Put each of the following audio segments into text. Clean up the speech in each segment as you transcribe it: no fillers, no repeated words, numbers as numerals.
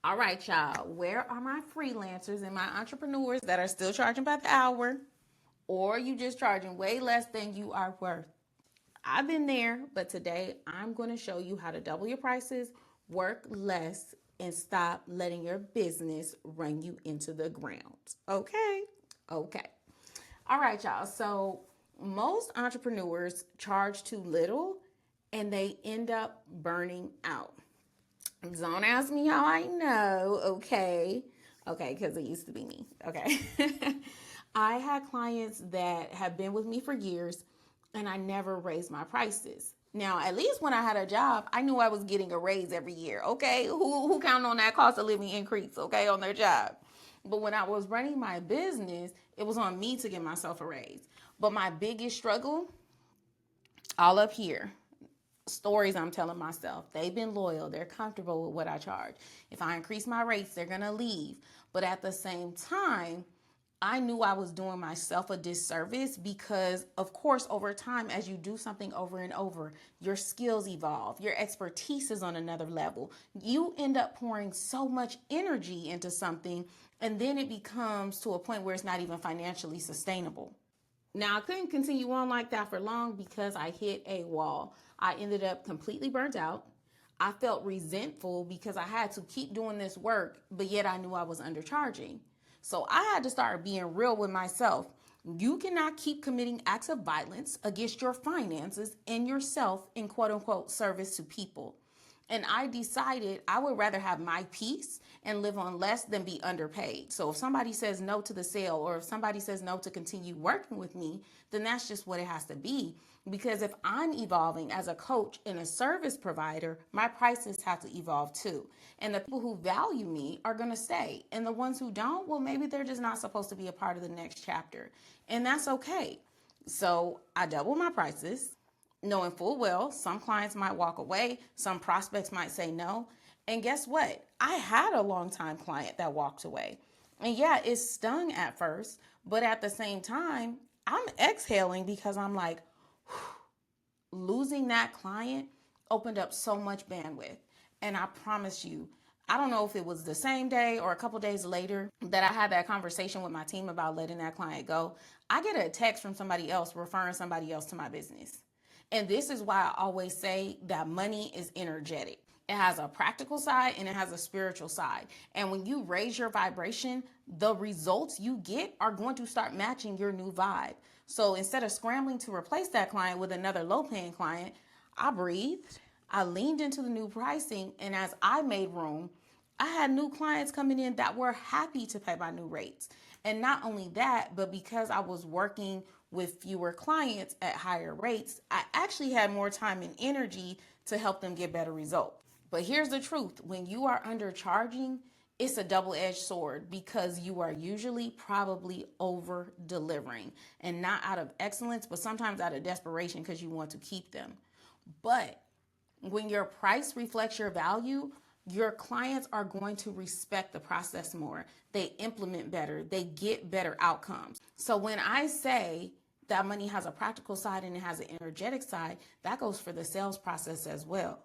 All right, y'all. Where are my freelancers and my entrepreneurs that are still charging by the hour? Or you just charging way less than you are worth? I've been there, but today I'm going to show you how to double your prices, work less, and stop letting your business run you into the ground. Okay? Okay. All right, y'all. So most entrepreneurs charge too little and they end up burning out. Don't ask me how I know, okay? Okay, because it used to be me. Okay. I had clients that have been with me for years and I never raised my prices. Now, at least when I had a job, I knew I was getting a raise every year, okay? Who counted on that cost of living increase, okay, on their job? But when I was running my business, it was on me to give myself a raise. But my biggest struggle, all up here, stories I'm telling myself. They've been loyal. They're comfortable with what I charge. If I increase my rates, they're going to leave. But at the same time, I knew I was doing myself a disservice because, of course, over time, as you do something over and over, your skills evolve, your expertise is on another level. You end up pouring so much energy into something, and then it becomes to a point where it's not even financially sustainable. Now, I couldn't continue on like that for long because I hit a wall. I ended up completely burnt out. I felt resentful because I had to keep doing this work, but yet I knew I was undercharging. So I had to start being real with myself. You cannot keep committing acts of violence against your finances and yourself in quote unquote service to people. And I decided I would rather have my peace and live on less than be underpaid. So if somebody says no to the sale or if somebody says no to continue working with me, then that's just what it has to be. Because if I'm evolving as a coach and a service provider, my prices have to evolve too. And the people who value me are going to stay. And the ones who don't, well, maybe they're just not supposed to be a part of the next chapter. And that's okay. So I double my prices, knowing full well some clients might walk away, some prospects might say no. And guess what? I had a longtime client that walked away. And yeah, it stung at first, but at the same time, I'm exhaling because I'm like, losing that client opened up so much bandwidth. And I promise you, I don't know if it was the same day or a couple days later that I had that conversation with my team about letting that client go. I get a text from somebody else referring somebody else to my business. And this is why I always say that money is energetic. It has a practical side and it has a spiritual side. And when you raise your vibration, the results you get are going to start matching your new vibe. So instead of scrambling to replace that client with another low paying client, I breathed, I leaned into the new pricing, and as I made room, I had new clients coming in that were happy to pay my new rates. And not only that, but because I was working with fewer clients at higher rates, I actually had more time and energy to help them get better results. But here's the truth, when you are undercharging, it's a double-edged sword because you are usually probably over delivering, and not out of excellence, but sometimes out of desperation because you want to keep them. But when your price reflects your value, your clients are going to respect the process more. They implement better, they get better outcomes. So when I say that money has a practical side and it has an energetic side, that goes for the sales process as well.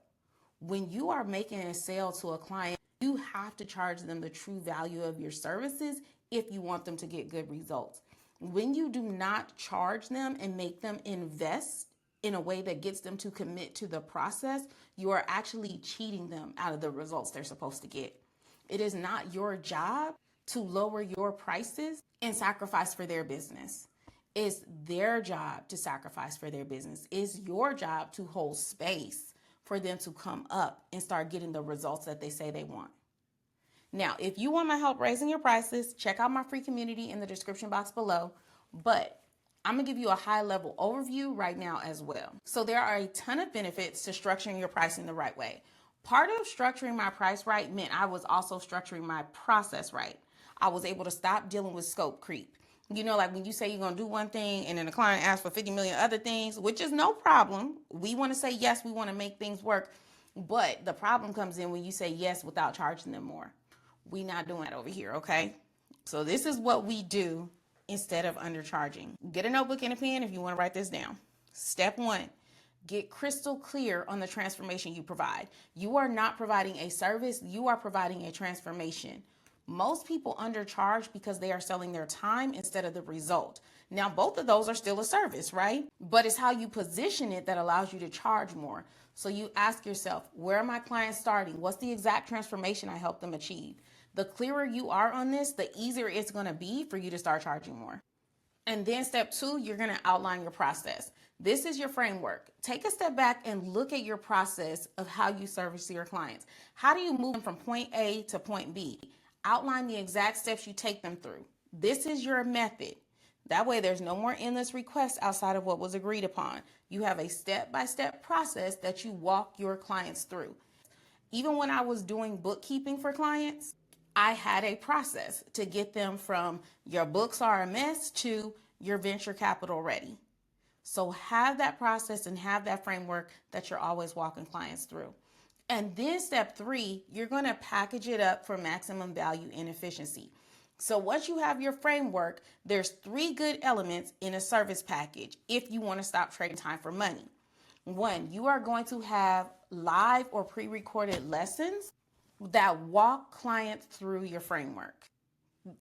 When you are making a sale to a client, you have to charge them the true value of your services if you want them to get good results. When you do not charge them and make them invest in a way that gets them to commit to the process, you are actually cheating them out of the results they're supposed to get. It is not your job to lower your prices and sacrifice for their business. It's their job to sacrifice for their business. It's your job to hold space for them to come up and start getting the results that they say they want. Now, if you want my help raising your prices, check out my free community in the description box below. But I'm gonna give you a high level overview right now as well. So there are a ton of benefits to structuring your pricing the right way. Part of structuring my price right meant I was also structuring my process right. I was able to stop dealing with scope creep. You know, like when you say you're going to do one thing and then the client asks for 50 million other things, which is no problem. We want to say yes, we want to make things work. But the problem comes in when you say yes without charging them more. We not doing that over here, okay? So this is what we do instead of undercharging. Get a notebook and a pen if you want to write this down. Step 1, Get crystal clear on the transformation you provide. You are not providing a service, you are providing a transformation. Most people undercharge because they are selling their time instead of the result. Now, both of those are still a service, right? But it's how you position it that allows you to charge more. So you ask yourself, where are my clients starting? What's the exact transformation I help them achieve? The clearer you are on this, the easier it's going to be for you to start charging more. And then step 2, you're going to outline your process. This is your framework. Take a step back and look at your process of how you service your clients. How do you move them from point A to point B? Outline the exact steps you take them through. This is your method. That way there's no more endless requests outside of what was agreed upon. You have a step-by-step process that you walk your clients through. Even when I was doing bookkeeping for clients, I had a process to get them from your books are a mess to your venture capital ready. So have that process and have that framework that you're always walking clients through. And then step 3, you're going to package it up for maximum value and efficiency. So once you have your framework, there's 3 good elements in a service package if you want to stop trading time for money. 1, you are going to have live or pre-recorded lessons that walk clients through your framework.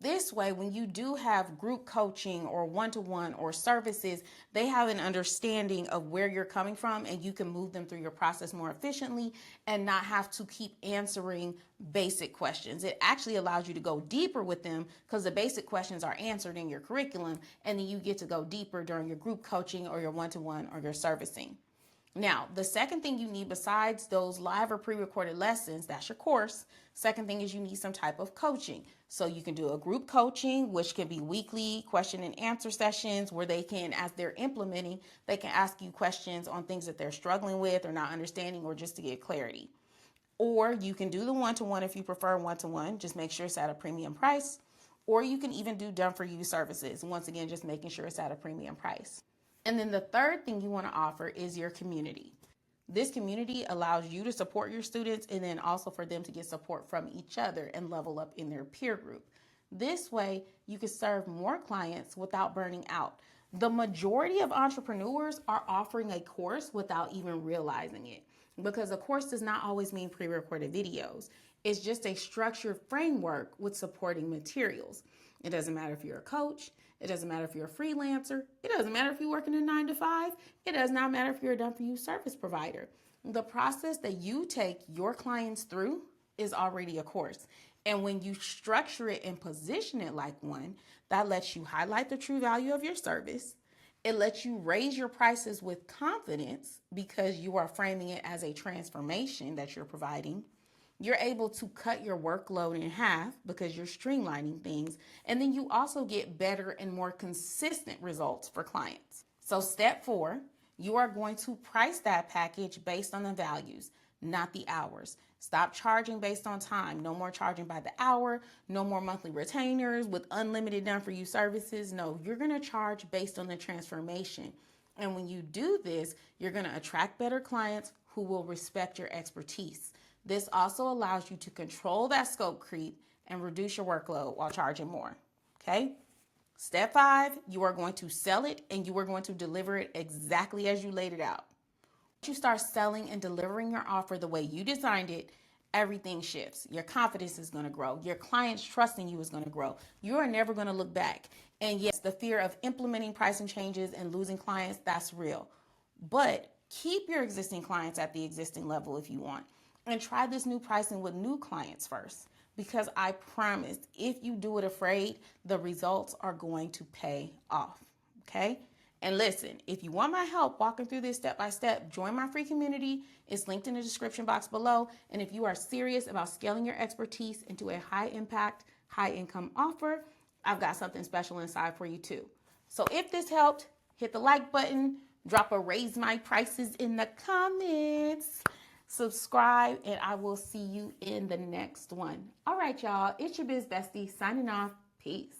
This way, when you do have group coaching or one-to-one or services, they have an understanding of where you're coming from and you can move them through your process more efficiently and not have to keep answering basic questions. It actually allows you to go deeper with them because the basic questions are answered in your curriculum, and then you get to go deeper during your group coaching or your one-to-one or your servicing. Now, the second thing you need besides those live or pre-recorded lessons, that's your course. Second thing is you need some type of coaching. So you can do a group coaching, which can be weekly question and answer sessions where they can, as they're implementing, they can ask you questions on things that they're struggling with or not understanding or just to get clarity. Or you can do the one-to-one if you prefer one-to-one, just make sure it's at a premium price. Or you can even do done-for-you services. Once again, just making sure it's at a premium price. And then the third thing you want to offer is your community. This community allows you to support your students and then also for them to get support from each other and level up in their peer group. This way, you can serve more clients without burning out. The majority of entrepreneurs are offering a course without even realizing it, because a course does not always mean pre-recorded videos. It's just a structured framework with supporting materials. It doesn't matter if you're a coach. It doesn't matter if you're a freelancer. It doesn't matter if you're working a 9 to 5. It does not matter if you're a done-for-you service provider. The process that you take your clients through is already a course. And when you structure it and position it like one, that lets you highlight the true value of your service. It lets you raise your prices with confidence because you are framing it as a transformation that you're providing. You're able to cut your workload in half because you're streamlining things. And then you also get better and more consistent results for clients. So step 4, you are going to price that package based on the values, not the hours. Stop charging based on time. No more charging by the hour. No more monthly retainers with unlimited done-for-you services. No, you're going to charge based on the transformation. And when you do this, you're going to attract better clients who will respect your expertise. This also allows you to control that scope creep and reduce your workload while charging more. Okay? Step 5, you are going to sell it and you are going to deliver it exactly as you laid it out. Once you start selling and delivering your offer the way you designed it, everything shifts. Your confidence is going to grow. Your clients trusting you is going to grow. You are never going to look back. And yes, the fear of implementing pricing changes and losing clients, that's real. But keep your existing clients at the existing level if you want. And try this new pricing with new clients first. Because I promise, if you do it afraid, the results are going to pay off. Okay? And listen, if you want my help walking through this step by step, join my free community. It's linked in the description box below. And if you are serious about scaling your expertise into a high impact, high income offer, I've got something special inside for you too. So if this helped, hit the like button, drop a raise my prices in the comments, subscribe, and I will see you in the next one. All right, y'all, it's your biz bestie signing off. Peace.